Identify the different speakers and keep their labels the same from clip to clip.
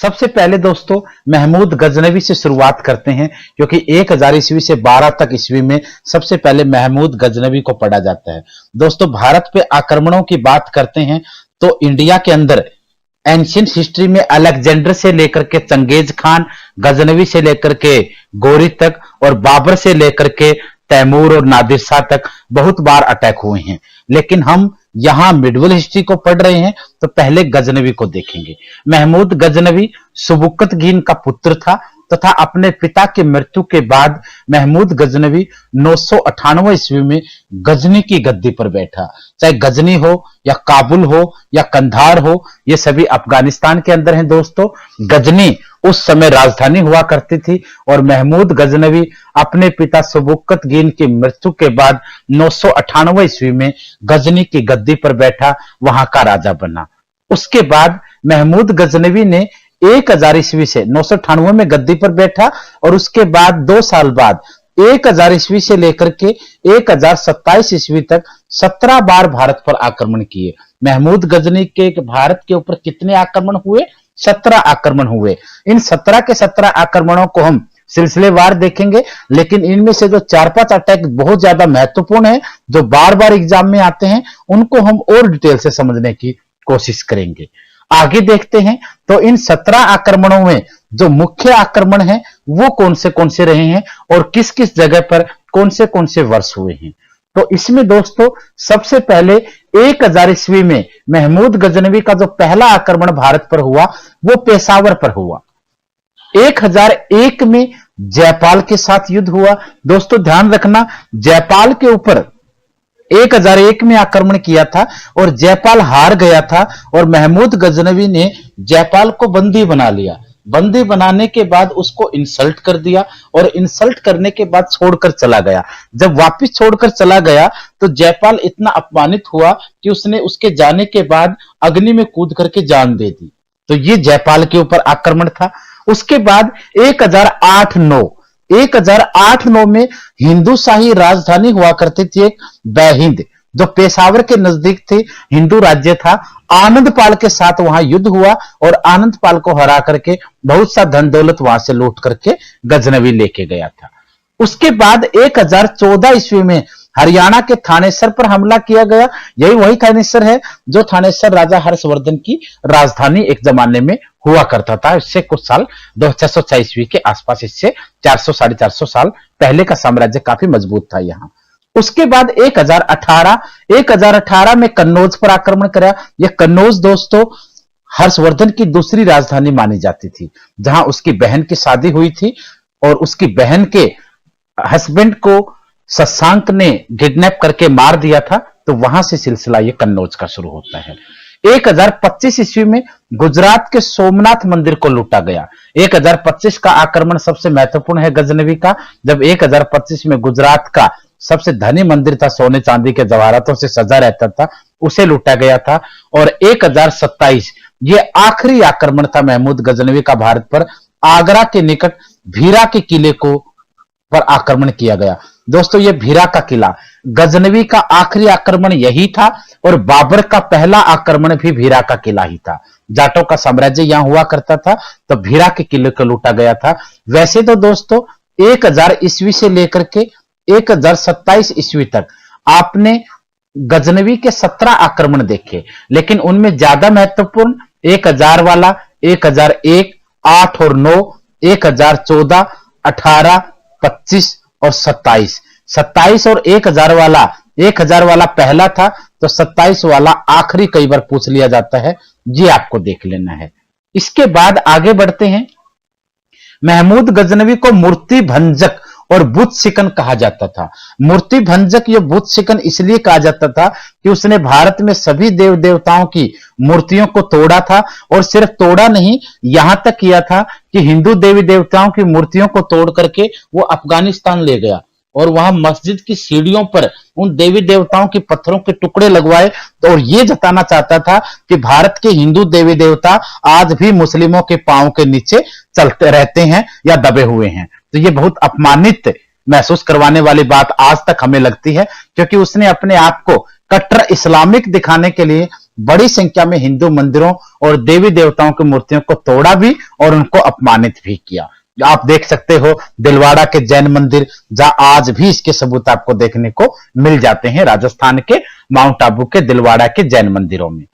Speaker 1: सबसे पहले दोस्तों महमूद गजनवी से शुरुआत करते हैं, क्योंकि 1000 ईस्वी से 12 तक ईस्वी में सबसे पहले महमूद गजनवी को पढ़ा जाता है। दोस्तों भारत पे आक्रमणों की बात करते हैं तो इंडिया के अंदर एंशियंट हिस्ट्री में अलेक्जेंडर से लेकर के चंगेज खान, गजनवी से लेकर के गोरी तक और बाबर से लेकर के तैमूर और नादिर शाह तक बहुत बार अटैक हुए हैं। लेकिन हम यहां मिडवल हिस्ट्री को पढ़ रहे हैं तो पहले गजनवी को देखेंगे। महमूद गजनवी सुबुकतगीन का पुत्र था तथा अपने पिता की मृत्यु के बाद महमूद गजनवी 998 ईस्वी में गजनी की गद्दी पर बैठा। चाहे गजनी हो या काबुल हो या कंधार हो, ये सभी अफगानिस्तान के अंदर हैं दोस्तों। गजनी उस समय राजधानी हुआ करती थी और महमूद गजनवी अपने पिता सुबुकतगीन की मृत्यु के बाद 998 ईस्वी में गजनी की गद्दी पर बैठा, वहां का राजा बना। उसके बाद महमूद गजनवी ने 1000 ईस्वी से 998 में गद्दी पर बैठा और उसके बाद 2 साल बाद 1000 ईस्वी से लेकर के 1027 ईस्वी तक 17 बार भारत पर आक्रमण किए। महमूद गजनी के भारत के ऊपर कितने आक्रमण हुए? 17 आक्रमण हुए। इन 17 के 17 आक्रमणों को हम सिलसिलेवार देखेंगे, लेकिन इनमें से जो 4-5 अटैक बहुत ज्यादा महत्वपूर्ण है, जो बार बार एग्जाम में आते हैं, उनको हम और डिटेल से समझने की कोशिश करेंगे। आगे देखते हैं तो इन 17 आक्रमणों में जो मुख्य आक्रमण है वो कौन से रहे हैं और किस किस जगह पर कौन से वर्ष हुए हैं। तो इसमें दोस्तों सबसे पहले 1000 ईस्वी में महमूद गजनवी का जो पहला आक्रमण भारत पर हुआ वो पेशावर पर हुआ। 1001 में जयपाल के साथ युद्ध हुआ। दोस्तों ध्यान रखना, जयपाल के ऊपर 1001 में आक्रमण किया था और जयपाल हार गया था और महमूद गजनवी ने जयपाल को बंदी बना लिया। बंदी बनाने के बाद उसको इंसल्ट कर दिया और इंसल्ट करने के बाद छोड़कर चला गया। जब वापस छोड़कर चला गया तो जयपाल इतना अपमानित हुआ कि उसने उसके जाने के बाद अग्नि में कूद करके जान दे दी। तो ये जयपाल के ऊपर आक्रमण था। उसके बाद 1008-9 में हिंदू शाही राजधानी हुआ करती थी एक बैहिंद, जो पेशावर के नजदीक थी, हिंदू राज्य था। आनंदपाल के साथ वहां युद्ध हुआ और आनंदपाल को हरा करके बहुत सा धन दौलत वहां से लूट करके गजनवी लेके गया था। उसके बाद 1014 ईस्वी में हरियाणा के थानेसर पर हमला किया गया। यही वही थानेसर है जो थानेसर राजा हर्षवर्धन की राजधानी एक जमाने में हुआ करता था। इससे कुछ साल 2606 ईस्वी के आसपास, इससे 400-450 साल पहले का साम्राज्य काफी मजबूत था यहां। उसके बाद 1018 में कन्नौज पर आक्रमण करा। यह कन्नौज दोस्तों हर्षवर्धन की दूसरी राजधानी मानी जाती थी, जहां उसकी बहन की शादी हुई थी और उसकी बहन के हस्बैंड को शशांक ने किडनैप करके मार दिया था। तो वहां से सिलसिला ये कन्नौज का शुरू होता है। 1025 ईस्वी में गुजरात के सोमनाथ मंदिर को लूटा गया। 1025 का आक्रमण सबसे महत्वपूर्ण है गजनवी का, जब 1025 में गुजरात का सबसे धनी मंदिर था, सोने चांदी के जवाहरातों से सजा रहता था, उसे लूटा गया था। और 1027 ये आखिरी आक्रमण था महमूद गजनवी का भारत पर। आगरा के निकट भीरा के किले को पर आक्रमण किया गया। दोस्तों ये भीरा का किला गजनवी का आखिरी आक्रमण यही था और बाबर का पहला आक्रमण भी भीरा का किला ही था। जाटों का साम्राज्य यहां हुआ करता था, तो भीरा के किले को लूटा गया था। वैसे तो दोस्तों 1000 ईस्वी से लेकर के 1027 ईस्वी तक आपने गजनवी के 17 आक्रमण देखे, लेकिन उनमें ज्यादा महत्वपूर्ण 1000 वाला, 1001, 8 और 9, 1014, 18, 25 और 27। 27 और 1000 वाला पहला था, तो 27 वाला आखिरी कई बार पूछ लिया जाता है, ये आपको देख लेना है। इसके बाद आगे बढ़ते हैं। महमूद गजनवी को मूर्ति भंजक और बुत शिकन कहा जाता था। मूर्ति भंजक या बुत शिकन इसलिए कहा जाता था कि उसने भारत में सभी देव देवताओं की मूर्तियों को तोड़ा था और सिर्फ तोड़ा नहीं, यहां तक किया था कि हिंदू देवी देवताओं की मूर्तियों को तोड़ करके वो अफगानिस्तान ले गया और वहां मस्जिद की सीढ़ियों पर उन देवी देवताओं के पत्थरों के टुकड़े लगवाए। तो और ये जताना चाहता था कि भारत के हिंदू देवी देवता आज भी मुस्लिमों के पांव के नीचे चलते रहते हैं या दबे हुए हैं। तो ये बहुत अपमानित महसूस करवाने वाली बात आज तक हमें लगती है, क्योंकि उसने अपने आप को कट्टर इस्लामिक दिखाने के लिए बड़ी संख्या में हिंदू मंदिरों और देवी देवताओं की मूर्तियों को तोड़ा भी और उनको अपमानित भी किया। आप देख सकते हो दिलवाड़ा के जैन मंदिर, जहां आज भी इसके सबूत आपको देखने को मिल जाते हैं, राजस्थान के माउंट आबू के दिलवाड़ा के जैन मंदिरों में।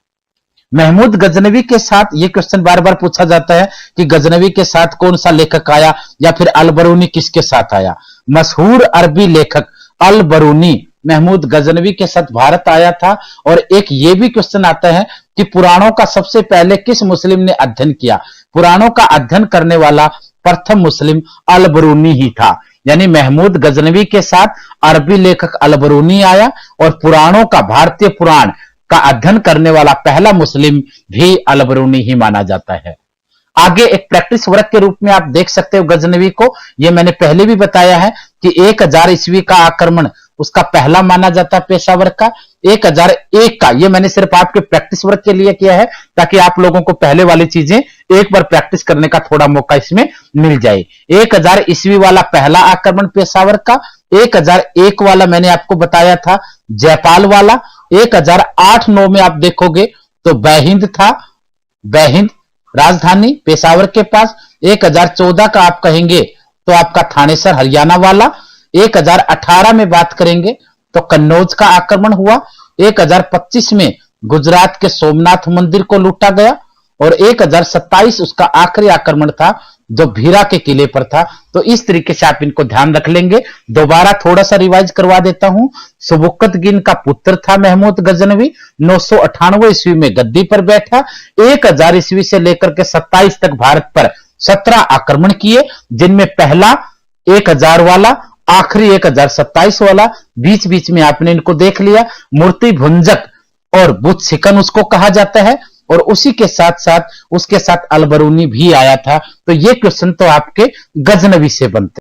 Speaker 1: महमूद गजनवी के साथ ये क्वेश्चन बार बार पूछा जाता है कि गजनवी के साथ कौन सा लेखक आया या फिर अल बरूनी किसके साथ आया। मशहूर अरबी लेखक अल बरूनी महमूद गजनवी के साथ भारत आया था। और एक ये भी क्वेश्चन आता है कि पुराणों का सबसे पहले किस मुस्लिम ने अध्ययन किया। पुराणों का अध्ययन करने वाला प्रथम मुस्लिम अल बरूनी ही था। यानी महमूद गजनवी के साथ अरबी लेखक अल बरूनी आया और पुराणों का, भारतीय पुराण का अध्ययन करने वाला पहला मुस्लिम भी अल बरूनी ही माना जाता है। आगे एक प्रैक्टिस वर्क के रूप में आप देख सकते हो गजनवी को। यह मैंने पहले भी बताया है कि 1000 ईस्वी का आक्रमण उसका पहला माना जाता है पेशावर का। 1001 का ये मैंने सिर्फ आपके प्रैक्टिस वर्क के लिए किया है ताकि आप लोगों को पहले वाली चीजें एक बार प्रैक्टिस करने का थोड़ा मौका इसमें मिल जाए। 1000 ईस्वी वाला पहला आक्रमण पेशावर का। 1001 वाला मैंने आपको बताया था जयपाल वाला। 1008-9 में आप देखोगे तो बैहिंद था, बैहिंद राजधानी पेशावर के पास। 1014 का आप कहेंगे तो आपका थानेसर हरियाणा वाला। 1018 में बात करेंगे तो कन्नौज का आक्रमण हुआ। 1025 में गुजरात के सोमनाथ मंदिर को लूटा गया और 1027 उसका आखिरी आक्रमण था जो भीरा के किले पर था। तो इस तरीके से आप इनको ध्यान रख लेंगे। दोबारा थोड़ा सा रिवाइज करवा देता हूं। सुबुक्तगिन का पुत्र था महमूद गजनवी। 998 ईस्वी में गद्दी पर बैठा। 1000 ईस्वी से लेकर के 27 तक भारत पर 17 आक्रमण किए, जिनमें पहला 1000 वाला, आखिरी 1027 वाला। बीच बीच में आपने इनको देख लिया। मूर्ति भुंजक और बुत सिकन उसको कहा जाता है और उसी के साथ साथ उसके साथ अल बरूनी भी आया था। तो ये क्वेश्चन तो आपके गजनवी से बनते